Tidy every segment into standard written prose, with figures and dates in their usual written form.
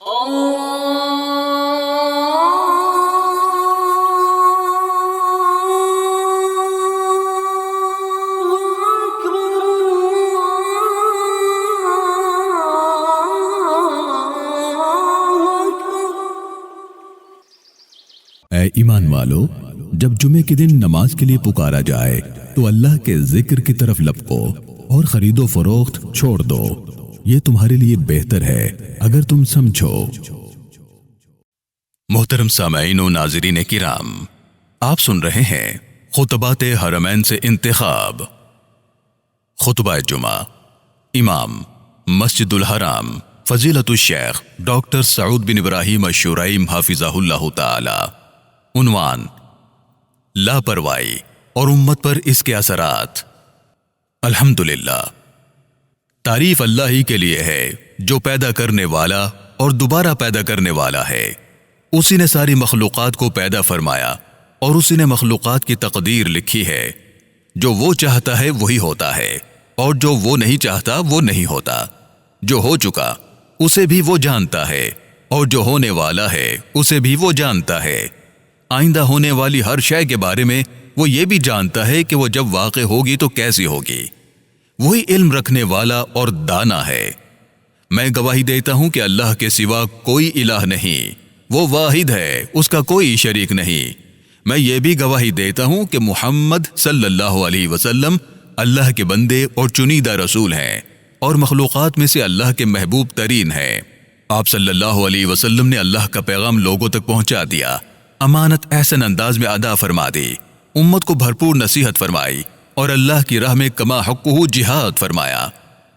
اے ایمان والو، جب جمعے کے دن نماز کے لیے پکارا جائے تو اللہ کے ذکر کی طرف لپکو اور خرید و فروخت چھوڑ دو، یہ تمہارے لیے بہتر ہے اگر تم سمجھو۔ محترم سامعین و ناظرین کرام، آپ سن رہے ہیں خطبات حرمین سے انتخاب۔ خطبہ جمعہ، امام مسجد الحرام فضیلت الشیخ ڈاکٹر سعود بن ابراہیم الشرائم حافظہ اللہ تعالی۔ عنوان: لاپرواہی اور امت پر اس کے اثرات۔ الحمدللہ، تعریف اللہ ہی کے لیے ہے جو پیدا کرنے والا اور دوبارہ پیدا کرنے والا ہے۔ اسی نے ساری مخلوقات کو پیدا فرمایا اور اسی نے مخلوقات کی تقدیر لکھی ہے۔ جو وہ چاہتا ہے وہی ہوتا ہے اور جو وہ نہیں چاہتا وہ نہیں ہوتا۔ جو ہو چکا اسے بھی وہ جانتا ہے اور جو ہونے والا ہے اسے بھی وہ جانتا ہے۔ آئندہ ہونے والی ہر شے کے بارے میں وہ یہ بھی جانتا ہے کہ وہ جب واقع ہوگی تو کیسی ہوگی۔ وہی علم رکھنے والا اور دانا ہے۔ میں گواہی دیتا ہوں کہ اللہ کے سوا کوئی الہ نہیں، وہ واحد ہے، اس کا کوئی شریک نہیں۔ میں یہ بھی گواہی دیتا ہوں کہ محمد صلی اللہ علیہ وسلم اللہ کے بندے اور چنیدہ رسول ہیں اور مخلوقات میں سے اللہ کے محبوب ترین ہیں۔ آپ صلی اللہ علیہ وسلم نے اللہ کا پیغام لوگوں تک پہنچا دیا، امانت احسن انداز میں ادا فرما دی، امت کو بھرپور نصیحت فرمائی اور اللہ کی راہ میں کما حقہ جہاد فرمایا،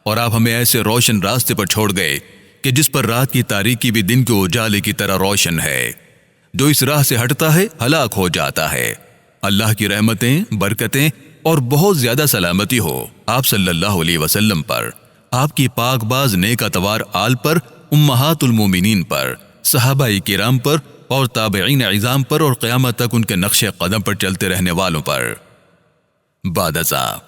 اور آپ ہمیں ایسے روشن راستے پر چھوڑ گئے کہ جس پر رات کی تاریکی بھی دن کے اجالے کی طرح روشن ہے۔ جو اس راہ سے ہٹتا ہے ہلاک ہو جاتا ہے۔ اللہ کی رحمتیں، برکتیں اور بہت زیادہ سلامتی ہو آپ صلی اللہ علیہ وسلم پر، آپ کی پاک باز نیک اتوار آل پر، امہات المومنین پر، صحابہ کرام پر اور تابعین عظام پر اور قیامت تک ان کے نقش قدم پر چلتے رہنے والوں پر۔ بعد ازاں،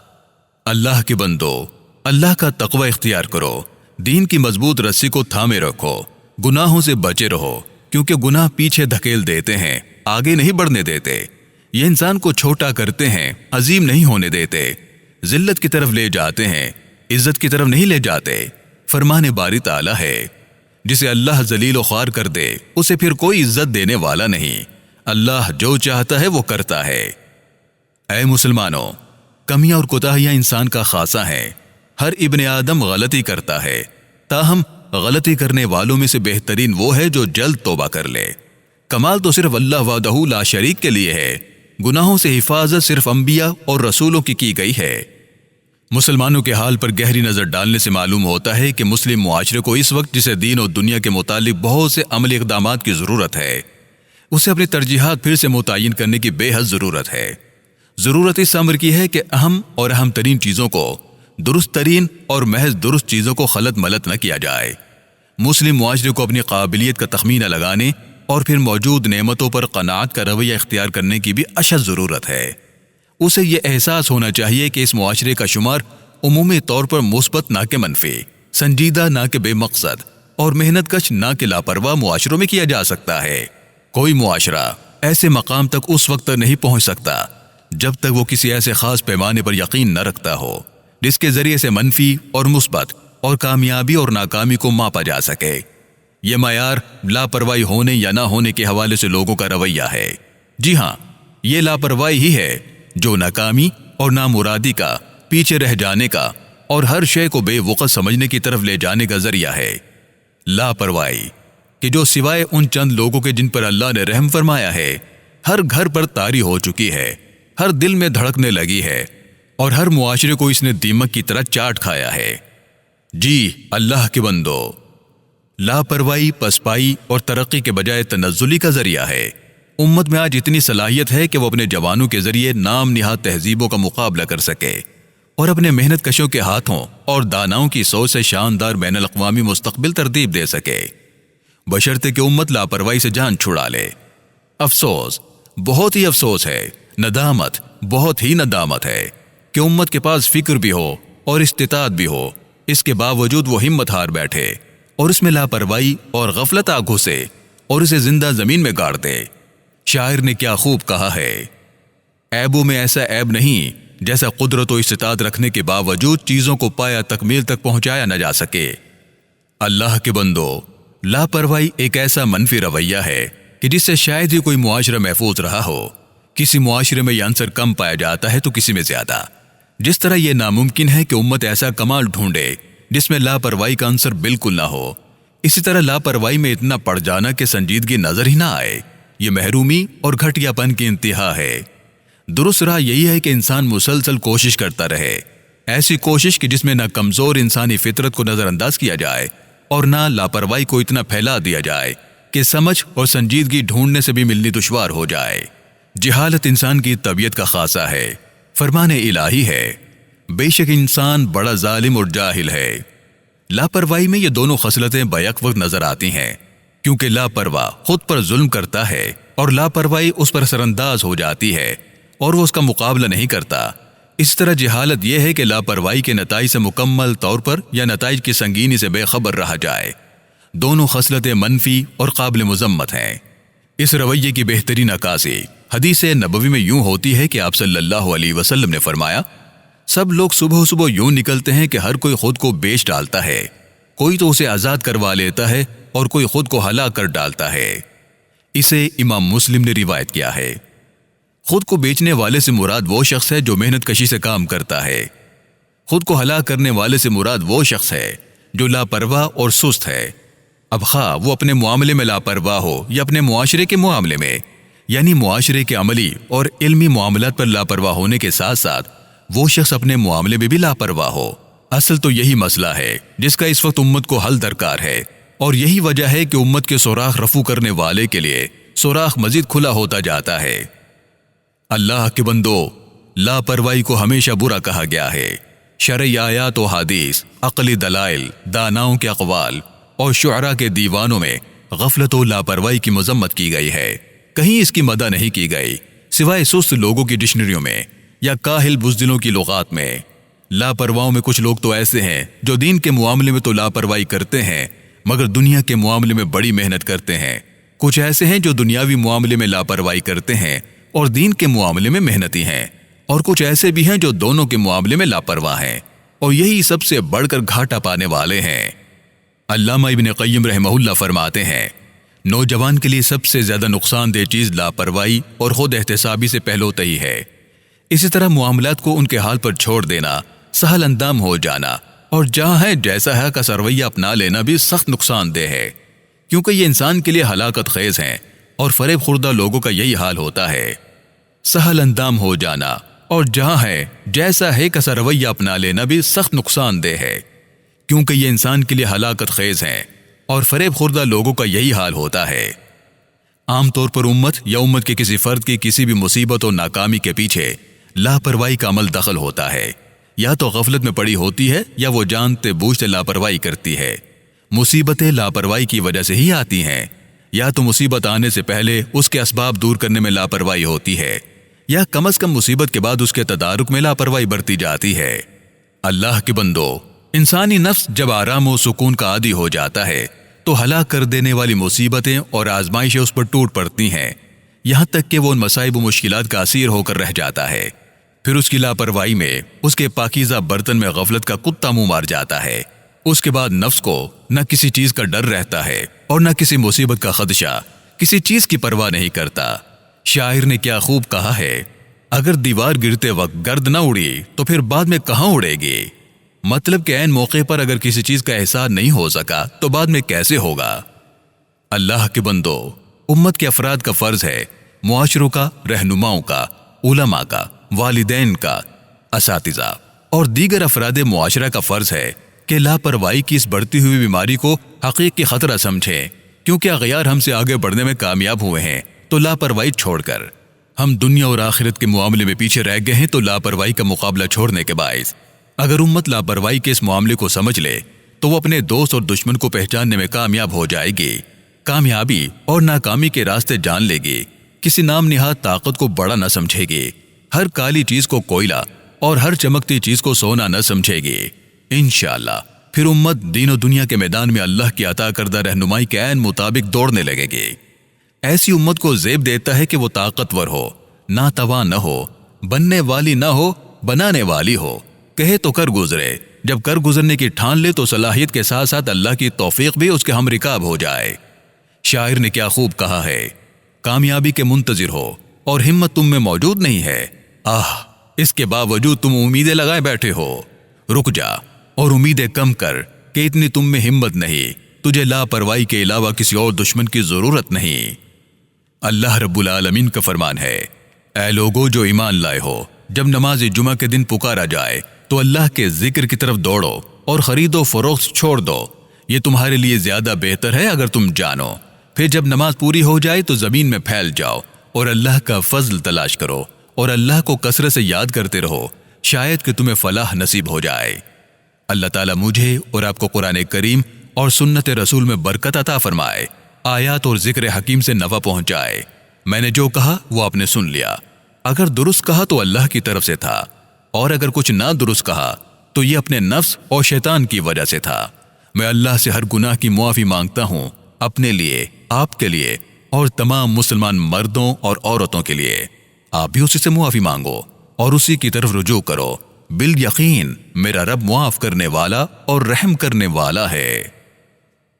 اللہ کے بندو، اللہ کا تقوی اختیار کرو، دین کی مضبوط رسی کو تھامے رکھو، گناہوں سے بچے رہو، کیونکہ گناہ پیچھے دھکیل دیتے ہیں، آگے نہیں بڑھنے دیتے۔ یہ انسان کو چھوٹا کرتے ہیں، عظیم نہیں ہونے دیتے، ذلت کی طرف لے جاتے ہیں، عزت کی طرف نہیں لے جاتے۔ فرمان باری تعالی ہے، جسے اللہ ذلیل و خوار کر دے اسے پھر کوئی عزت دینے والا نہیں۔ اللہ جو چاہتا ہے وہ کرتا ہے۔ اے مسلمانوں، کمیاں اور کوتاہیاں انسان کا خاصہ ہیں۔ ہر ابن آدم غلطی کرتا ہے، تاہم غلطی کرنے والوں میں سے بہترین وہ ہے جو جلد توبہ کر لے۔ کمال تو صرف اللہ وحدہ لا شریک کے لیے ہے، گناہوں سے حفاظت صرف انبیاء اور رسولوں کی گئی ہے۔ مسلمانوں کے حال پر گہری نظر ڈالنے سے معلوم ہوتا ہے کہ مسلم معاشرے کو اس وقت جسے دین اور دنیا کے متعلق بہت سے عملی اقدامات کی ضرورت ہے، اسے اپنی ترجیحات پھر سے متعین کرنے کی بے حد ضرورت ہے۔ ضرورت اس امر کی ہے کہ اہم اور اہم ترین چیزوں کو درست ترین اور محض درست چیزوں کو خلط ملط نہ کیا جائے۔ مسلم معاشرے کو اپنی قابلیت کا تخمینہ لگانے اور پھر موجود نعمتوں پر قناعت کا رویہ اختیار کرنے کی بھی اشد ضرورت ہے۔ اسے یہ احساس ہونا چاہیے کہ اس معاشرے کا شمار عمومی طور پر مثبت نہ کہ منفی، سنجیدہ نہ کہ بے مقصد اور محنت کش نہ کہ لاپرواہ معاشروں میں کیا جا سکتا ہے۔ کوئی معاشرہ ایسے مقام تک اس وقت تک نہیں پہنچ سکتا جب تک وہ کسی ایسے خاص پیمانے پر یقین نہ رکھتا ہو جس کے ذریعے سے منفی اور مثبت اور کامیابی اور ناکامی کو ماپا جا سکے۔ یہ معیار لاپرواہی ہونے یا نہ ہونے کے حوالے سے لوگوں کا رویہ ہے۔ جی ہاں، یہ لاپرواہی ہی ہے جو ناکامی اور نامرادی کا، پیچھے رہ جانے کا اور ہر شے کو بے وقت سمجھنے کی طرف لے جانے کا ذریعہ ہے۔ لاپرواہی کہ جو سوائے ان چند لوگوں کے جن پر اللہ نے رحم فرمایا ہے ہر گھر پر طاری ہو چکی ہے، ہر دل میں دھڑکنے لگی ہے اور ہر معاشرے کو اس نے دیمک کی طرح چاٹ کھایا ہے۔ جی اللہ کے بندو، لاپرواہی پسپائی اور ترقی کے بجائے تنزلی کا ذریعہ ہے۔ امت میں آج اتنی صلاحیت ہے کہ وہ اپنے جوانوں کے ذریعے نام نہاد تہذیبوں کا مقابلہ کر سکے اور اپنے محنت کشوں کے ہاتھوں اور داناؤں کی سوچ سے شاندار بین الاقوامی مستقبل ترتیب دے سکے، بشرطے کہ امت لاپرواہی سے جان چھڑا لے۔ افسوس، بہت ہی افسوس ہے، ندامت، بہت ہی ندامت ہے کہ امت کے پاس فکر بھی ہو اور استطاعت بھی ہو، اس کے باوجود وہ ہمت ہار بیٹھے اور اس میں لاپرواہی اور غفلت آ گھسے اور اسے زندہ زمین میں گاڑ دے۔ شاعر نے کیا خوب کہا ہے، عیبوں میں ایسا عیب نہیں جیسا قدرت و استطاعت رکھنے کے باوجود چیزوں کو پایا تکمیل تک پہنچایا نہ جا سکے۔ اللہ کے بندو، لاپرواہی ایک ایسا منفی رویہ ہے کہ جس سے شاید ہی کوئی معاشرہ محفوظ رہا ہو۔ کسی معاشرے میں یہ عنصر کم پایا جاتا ہے تو کسی میں زیادہ۔ جس طرح یہ ناممکن ہے کہ امت ایسا کمال ڈھونڈے جس میں لاپرواہی کا عنصر بالکل نہ ہو، اسی طرح لاپرواہی میں اتنا پڑ جانا کہ سنجیدگی نظر ہی نہ آئے، یہ محرومی اور گھٹیا پن کی انتہا ہے۔ درست راہ یہی ہے کہ انسان مسلسل کوشش کرتا رہے، ایسی کوشش کہ جس میں نہ کمزور انسانی فطرت کو نظر انداز کیا جائے اور نہ لاپرواہی کو اتنا پھیلا دیا جائے کہ سمجھ اور سنجیدگی ڈھونڈنے سے بھی ملنی دشوار ہو جائے۔ جہالت انسان کی طبیعت کا خاصہ ہے، فرمان الہی ہے، بے شک انسان بڑا ظالم اور جاہل ہے۔ لاپرواہی میں یہ دونوں خصلتیں بیک وقت نظر آتی ہیں، کیونکہ لاپرواہ خود پر ظلم کرتا ہے اور لاپرواہی اس پر اثر انداز ہو جاتی ہے اور وہ اس کا مقابلہ نہیں کرتا۔ اس طرح جہالت یہ ہے کہ لاپرواہی کے نتائج سے مکمل طور پر یا نتائج کی سنگینی سے بے خبر رہا جائے۔ دونوں خصلتیں منفی اور قابل مذمت ہیں۔ اس رویے کی بہترین عکاسی حدیث نبوی میں یوں ہوتی ہے کہ آپ صلی اللہ علیہ وسلم نے فرمایا، سب لوگ صبح صبح یوں نکلتے ہیں کہ ہر کوئی خود کو بیچ ڈالتا ہے، کوئی تو اسے آزاد کروا لیتا ہے اور کوئی خود کو ہلاک کر ڈالتا ہے۔ اسے امام مسلم نے روایت کیا ہے۔ خود کو بیچنے والے سے مراد وہ شخص ہے جو محنت کشی سے کام کرتا ہے۔ خود کو ہلاک کرنے والے سے مراد وہ شخص ہے جو لاپرواہ اور سست ہے۔ اب خواہ وہ اپنے معاملے میں لاپرواہ ہو یا اپنے معاشرے کے معاملے میں، یعنی معاشرے کے عملی اور علمی معاملات پر لاپرواہ ہونے کے ساتھ ساتھ وہ شخص اپنے معاملے میں بھی لاپرواہ ہو۔ اصل تو یہی مسئلہ ہے جس کا اس وقت امت کو حل درکار ہے، اور یہی وجہ ہے کہ امت کے سوراخ رفو کرنے والے کے لیے سوراخ مزید کھلا ہوتا جاتا ہے۔ اللہ کے بندو، لاپرواہی کو ہمیشہ برا کہا گیا ہے۔ شرعی آیات و حدیث، عقلی دلائل، داناؤں کے اقوال اور شعراء کے دیوانوں میں غفلت و لاپرواہی کی مذمت کی گئی ہے، کہیں اس کی مدح نہیں کی گئی سوائے سست لوگوں کی ڈکشنریوں میں یا کاہل بزدلوں کی لغات میں۔ لاپرواہوں میں کچھ لوگ تو ایسے ہیں جو دین کے معاملے میں تو لاپرواہی کرتے ہیں مگر دنیا کے معاملے میں بڑی محنت کرتے ہیں۔ کچھ ایسے ہیں جو دنیاوی معاملے میں لاپرواہی کرتے ہیں اور دین کے معاملے میں محنتی ہیں، اور کچھ ایسے بھی ہیں جو دونوں کے معاملے میں لاپرواہ ہیں، اور یہی سب سے بڑھ کر گھاٹا پانے والے ہیں۔ علامہ ابن قیم رحمہ اللہ فرماتے ہیں، نوجوان کے لیے سب سے زیادہ نقصان دہ چیز لاپرواہی اور خود احتسابی سے پہلوتہی ہے۔ اسی طرح معاملات کو ان کے حال پر چھوڑ دینا، سہل اندام ہو جانا اور جہاں ہے جیسا ہے کا سرویہ اپنا لینا بھی سخت نقصان دہ ہے، کیونکہ یہ انسان کے لیے ہلاکت خیز ہیں، اور فریب خوردہ لوگوں کا یہی حال ہوتا ہے۔ سہل اندام ہو جانا اور جہاں ہے جیسا ہے کا رویہ اپنا لینا بھی سخت نقصان دہ ہے، کیونکہ یہ انسان کے لیے ہلاکت خیز ہیں اور فریب خوردہ لوگوں کا یہی حال ہوتا ہے۔ عام طور پر امت یا امت کے کسی فرد کی کسی بھی مصیبت اور ناکامی کے پیچھے لاپرواہی کا عمل دخل ہوتا ہے، یا تو غفلت میں پڑی ہوتی ہے یا وہ جانتے بوجھتے لاپرواہی کرتی ہے۔ مصیبتیں لاپرواہی کی وجہ سے ہی آتی ہیں، یا تو مصیبت آنے سے پہلے اس کے اسباب دور کرنے میں لاپرواہی ہوتی ہے، یا کم از کم مصیبت کے بعد اس کے تدارک میں لاپرواہی برتی جاتی ہے۔ اللہ کے بندو، انسانی نفس جب آرام و سکون کا عادی ہو جاتا ہے تو ہلاک کر دینے والی مصیبتیں اور آزمائشیں اس پر ٹوٹ پڑتی ہیں، یہاں تک کہ وہ ان مصائب و مشکلات کا اسیر ہو کر رہ جاتا ہے۔ پھر اس کی لاپرواہی میں اس کے پاکیزہ برتن میں غفلت کا کتا منہ مار جاتا ہے۔ اس کے بعد نفس کو نہ کسی چیز کا ڈر رہتا ہے اور نہ کسی مصیبت کا خدشہ، کسی چیز کی پرواہ نہیں کرتا۔ شاعر نے کیا خوب کہا ہے، اگر دیوار گرتے وقت گرد نہ اڑی تو پھر بعد میں کہاں اڑے گی؟ مطلب کہ عین موقع پر اگر کسی چیز کا احساس نہیں ہو سکا تو بعد میں کیسے ہوگا؟ اللہ کے بندو، امت کے افراد کا فرض ہے، معاشروں کا، رہنماؤں کا، علماء کا، والدین کا، اساتذہ اور دیگر افراد معاشرہ کا فرض ہے کہ لاپرواہی کی اس بڑھتی ہوئی بیماری کو حقیقی خطرہ سمجھیں، کیونکہ اغیار ہم سے آگے بڑھنے میں کامیاب ہوئے ہیں تو لاپرواہی چھوڑ کر ہم دنیا اور آخرت کے معاملے میں پیچھے رہ گئے ہیں تو لاپرواہی کا مقابلہ چھوڑنے کے باعث اگر امت لاپرواہی کے اس معاملے کو سمجھ لے تو وہ اپنے دوست اور دشمن کو پہچاننے میں کامیاب ہو جائے گی۔ کامیابی اور ناکامی کے راستے جان لے گی، کسی نام نہاد طاقت کو بڑا نہ سمجھے گی، ہر کالی چیز کو کوئلہ اور ہر چمکتی چیز کو سونا نہ سمجھے گی۔ انشاءاللہ پھر امت دین و دنیا کے میدان میں اللہ کی عطا کردہ رہنمائی کے عین مطابق دوڑنے لگے گی۔ ایسی امت کو زیب دیتا ہے کہ وہ طاقتور ہو، ناتواں نہ ہو، بننے والی نہ ہو، بنانے والی ہو، کہے تو کر گزرے، جب کر گزرنے کی ٹھان لے تو صلاحیت کے ساتھ ساتھ اللہ کی توفیق بھی اس کے ہم رکاب ہو جائے۔ شاعر نے کیا خوب کہا ہے، کامیابی کے منتظر ہو اور ہمت تم میں موجود نہیں ہے، اس کے باوجود تم امیدیں لگائے بیٹھے ہو۔ رک جا اور امیدیں کم کر کہ اتنی تم میں ہمت نہیں، تجھے لاپرواہی کے علاوہ کسی اور دشمن کی ضرورت نہیں۔ اللہ رب العالمین کا فرمان ہے، اے لوگو جو ایمان لائے ہو، جب نماز جمعہ کے دن پکارا جائے تو اللہ کے ذکر کی طرف دوڑو اور خرید و فروخت چھوڑ دو، یہ تمہارے لیے زیادہ بہتر ہے اگر تم جانو۔ پھر جب نماز پوری ہو جائے تو زمین میں پھیل جاؤ اور اللہ کا فضل تلاش کرو اور اللہ کو کثرت سے یاد کرتے رہو، شاید کہ تمہیں فلاح نصیب ہو جائے۔ اللہ تعالیٰ مجھے اور آپ کو قرآن کریم اور سنت رسول میں برکت عطا فرمائے، آیات اور ذکر حکیم سے نفع پہنچائے۔ میں نے جو کہا وہ آپ نے سن لیا، اگر درست کہا تو اللہ کی طرف سے تھا، اور اگر کچھ نہ درست کہا تو یہ اپنے نفس اور شیطان کی وجہ سے تھا۔ میں اللہ سے ہر گناہ کی معافی مانگتا ہوں، اپنے لیے، آپ کے لیے اور تمام مسلمان مردوں اور عورتوں کے لیے۔ آپ بھی اسی سے معافی مانگو اور اسی کی طرف رجوع کرو، بالیقین میرا رب معاف کرنے والا اور رحم کرنے والا ہے۔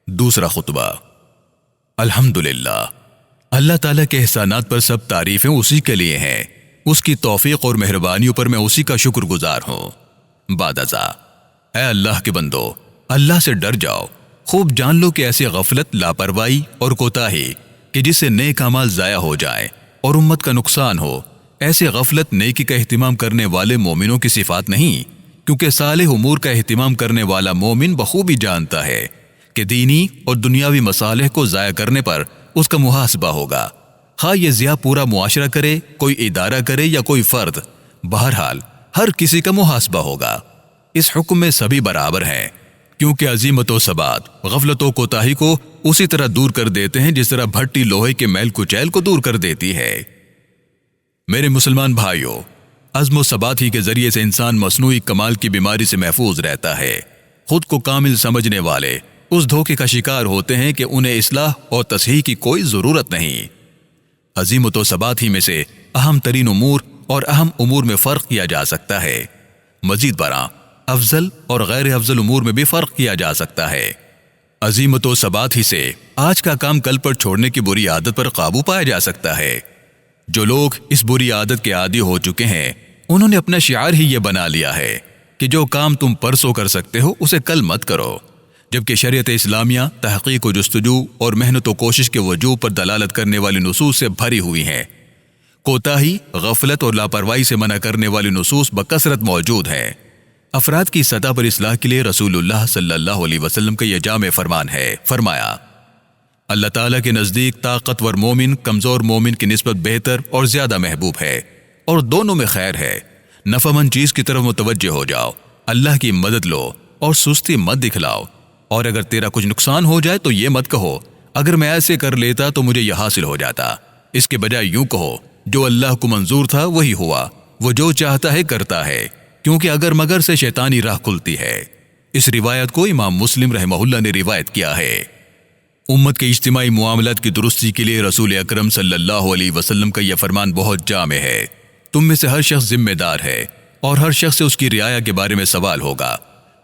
دوسرا خطبہ۔ الحمدللہ، اللہ تعالیٰ کے احسانات پر سب تعریفیں اسی کے لیے ہیں، اس کی توفیق اور مہربانیوں پر میں اسی کا شکر گزار ہوں۔ بعد ازاں، اے اللہ کے بندو، اللہ سے ڈر جاؤ، خوب جان لو کہ ایسی غفلت، لاپرواہی اور کوتاہی کہ جس سے نیک اعمال ضائع ہو جائیں اور امت کا نقصان ہو، ایسے غفلت نیکی کا اہتمام کرنے والے مومنوں کی صفات نہیں، کیونکہ صالح امور کا اہتمام کرنے والا مومن بخوبی جانتا ہے کہ دینی اور دنیاوی مصالح کو ضائع کرنے پر اس کا محاسبہ ہوگا، خواہ یہ ضیاع پورا معاشرہ کرے، کوئی ادارہ کرے یا کوئی فرد، بہرحال ہر کسی کا محاسبہ ہوگا۔ اس حکم میں سبھی برابر ہیں، کیونکہ عزیمت و ثبات غفلت و کوتاہی کو اسی طرح دور کر دیتے ہیں جس طرح بھٹی لوہے کے میل کچیل کو دور کر دیتی ہے۔ میرے مسلمان بھائیوں، عزم و ثبات ہی کے ذریعے سے انسان مصنوعی کمال کی بیماری سے محفوظ رہتا ہے۔ خود کو کامل سمجھنے والے اس دھوکے کا شکار ہوتے ہیں کہ انہیں اصلاح اور تصحیح کی کوئی ضرورت نہیں۔ عزیمت و ثبات ہی میں سے اہم ترین امور اور اہم امور میں فرق کیا جا سکتا ہے، مزید برآں افضل اور غیر افضل امور میں بھی فرق کیا جا سکتا ہے۔ عزیمت و ثبات ہی سے آج کا کام کل پر چھوڑنے کی بری عادت پر قابو پایا جا سکتا ہے۔ جو لوگ اس بری عادت کے عادی ہو چکے ہیں، انہوں نے اپنا شعار ہی یہ بنا لیا ہے کہ جو کام تم پرسوں کر سکتے ہو اسے کل مت کرو، جبکہ شریعت اسلامیہ تحقیق و جستجو اور محنت و کوشش کے وجوہ پر دلالت کرنے والی نصوص سے بھری ہوئی ہیں۔ کوتاہی، غفلت اور لاپرواہی سے منع کرنے والی نصوص بکثرت موجود ہیں۔ افراد کی سطح پر اصلاح کے لیے رسول اللہ صلی اللہ علیہ وسلم کا یہ جامع فرمان ہے، فرمایا، اللہ تعالیٰ کے نزدیک طاقتور مومن کمزور مومن کی نسبت بہتر اور زیادہ محبوب ہے، اور دونوں میں خیر ہے۔ نفع مند چیز کی طرف متوجہ ہو جاؤ، اللہ کی مدد لو اور سستی مت دکھلاؤ، اور اگر تیرا کچھ نقصان ہو جائے تو یہ مت کہو اگر میں ایسے کر لیتا تو مجھے یہ حاصل ہو جاتا، اس کے بجائے یوں کہو جو اللہ کو منظور تھا وہی ہوا، وہ جو چاہتا ہے کرتا ہے، کیونکہ اگر مگر سے شیطانی راہ کھلتی ہے۔ اس روایت کو امام مسلم رحمہ اللہ نے روایت کیا ہے۔ امت کے اجتماعی معاملات کی درستی کے لیے رسول اکرم صلی اللہ علیہ وسلم کا یہ فرمان بہت جامع ہے۔ تم میں سے ہر شخص ذمہ دار ہے اور ہر شخص سے اس کی رعایا کے بارے میں سوال ہوگا۔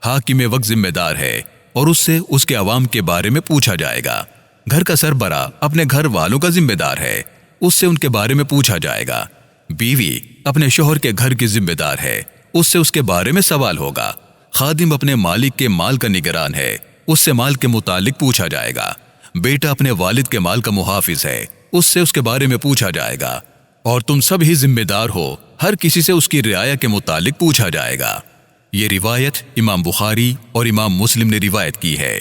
حاکم وقت ذمہ دار ہے اور اس سے اس کے عوام کے بارے میں پوچھا جائے گا۔ گھر کا سربراہ اپنے گھر والوں کا ذمہ دار ہے، اس سے ان کے بارے میں پوچھا جائے گا۔ بیوی اپنے شوہر کے گھر کی ذمہ دار ہے، اس سے اس کے بارے میں سوال ہوگا۔ خادم اپنے مالک کے مال کا نگران ہے، اس سے مال کے متعلق پوچھا جائے گا۔ بیٹا اپنے والد کے مال کا محافظ ہے، اس سے اس کے بارے میں پوچھا جائے گا، اور تم سب ہی ذمہ دار ہو، ہر کسی سے اس کی رعایا کے متعلق پوچھا جائے گا۔ یہ روایت امام بخاری اور امام مسلم نے روایت کی ہے۔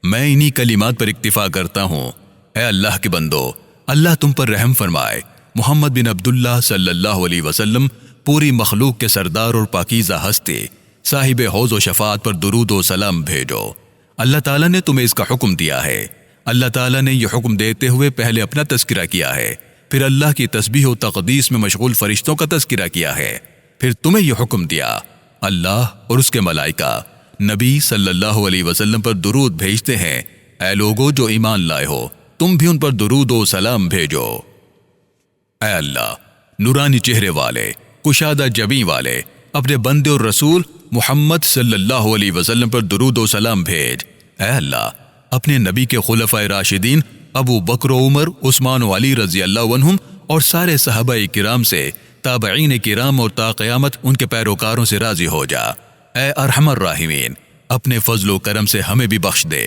میں انہی کلمات پر اکتفا کرتا ہوں۔ اے اللہ کے بندو، اللہ تم پر رحم فرمائے۔ محمد بن عبداللہ صلی اللہ علیہ وسلم پوری مخلوق کے سردار اور پاکیزہ ہستی صاحب حوض و شفاعت پر درود و سلام بھیجو۔ اللہ تعالیٰ نے تمہیں اس کا حکم دیا ہے۔ اللہ تعالیٰ نے یہ حکم دیتے ہوئے پہلے اپنا تذکرہ کیا ہے، پھر اللہ کی تسبیح و تقدیس میں مشغول فرشتوں کا تذکرہ کیا ہے، پھر تمہیں یہ حکم دیا، اللہ اور اس کے ملائکہ نبی صلی اللہ علیہ وسلم پر درود بھیجتے ہیں، اے لوگو جو ایمان لائے ہو تم بھی ان پر درود و سلام بھیجو۔ اے اللہ نورانی چہرے والے، کشادہ جبیں والے، اپنے بندے اور رسول محمد صلی اللہ علیہ وسلم پر درود و سلام بھیج۔ اے اللہ اپنے نبی کے خلفائے راشدین ابو بکر و عمر، عثمان و علی رضی اللہ عنہم اور سارے صحابہ کرام سے، تابعین کرام اور تا قیامت ان کے پیروکاروں سے راضی ہو جا۔ اے ارحم الراحمین اپنے فضل و کرم سے ہمیں بھی بخش دے۔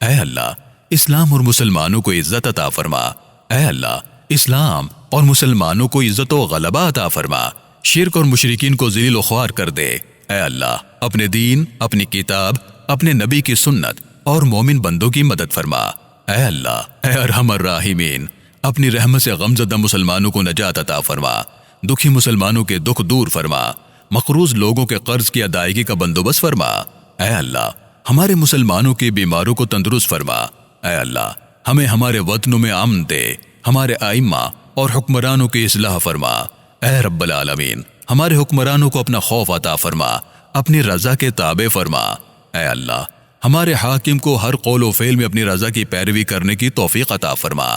اے اللہ اسلام اور مسلمانوں کو عزت عطا فرما۔ اے اللہ اسلام اور مسلمانوں کو عزت و غلبہ عطا فرما، شرک اور مشرکین کو ذلیل و خوار کر دے۔ اے اللہ اپنے دین، اپنی کتاب، اپنے نبی کی سنت اور مومن بندوں کی مدد فرما۔ اے اللہ اے ارحم الراحمین اپنی رحمت سے غمزدہ مسلمانوں کو نجات عطا فرما، دکھی مسلمانوں کے دکھ دور فرما، مقروض لوگوں کے قرض کی ادائیگی کا بندوبست فرما۔ اے اللہ ہمارے مسلمانوں کے بیماروں کو تندرست فرما۔ اے اللہ ہمیں ہمارے وطنوں میں امن دے، ہمارے ائمہ اور حکمرانوں کی اصلاح فرما۔ اے رب العالمین ہمارے حکمرانوں کو اپنا خوف عطا فرما، اپنی رضا کے تابع فرما۔ اے اللہ ہمارے حاکم کو ہر قول و فعل میں اپنی رضا کی پیروی کرنے کی توفیق عطا فرما۔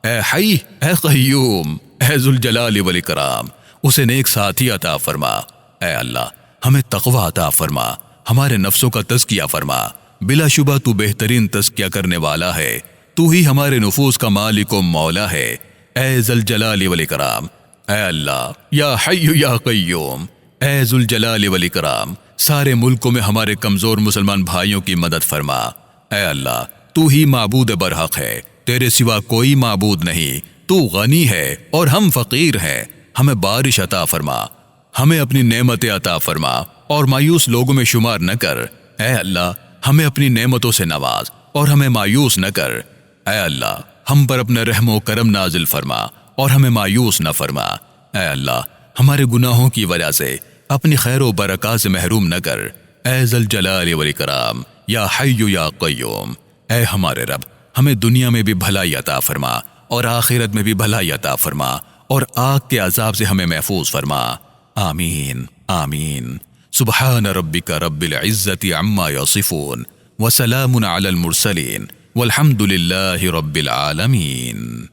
اے حی اے قیوم اے ذوالجلال والاکرام اسے نیک ساتھی عطا فرما۔ اے اللہ ہمیں تقوی عطا فرما، ہمارے نفسوں کا تزکیہ فرما، بلا شبہ تو بہترین تزکیہ کرنے والا ہے، تو ہی ہمارے نفوس کا مالک و مولا ہے۔ اے ذوالجلال والاکرام اے اللہ یا حی یا قیوم اے ذوالجلال والاکرام سارے ملکوں میں ہمارے کمزور مسلمان بھائیوں کی مدد فرما۔ اے اللہ تو ہی معبود برحق ہے، تیرے سوا کوئی معبود نہیں، تو غنی ہے اور ہم فقیر ہیں، ہمیں بارش عطا فرما، ہمیں اپنی نعمتیں عطا فرما اور مایوس لوگوں میں شمار نہ کر۔ اے اللہ ہمیں اپنی نعمتوں سے نواز اور ہمیں مایوس نہ کر۔ اے اللہ ہم پر اپنا رحم و کرم نازل فرما اور ہمیں مایوس نہ فرما۔ اے اللہ ہمارے گناہوں کی وجہ سے اپنی خیر و برکات سے محروم نہ کر۔ اے ذوالجلال والاکرام یا حی یا قیوم اے ہمارے رب ہمیں دنیا میں بھی بھلائی عطا فرما اور آخرت میں بھی بھلائی عطا فرما اور آگ کے عذاب سے ہمیں محفوظ فرما۔ آمین آمین۔ سبحان ربک رب العزت عما یصفون وسلام علی المرسلین والحمد للہ رب العالمین۔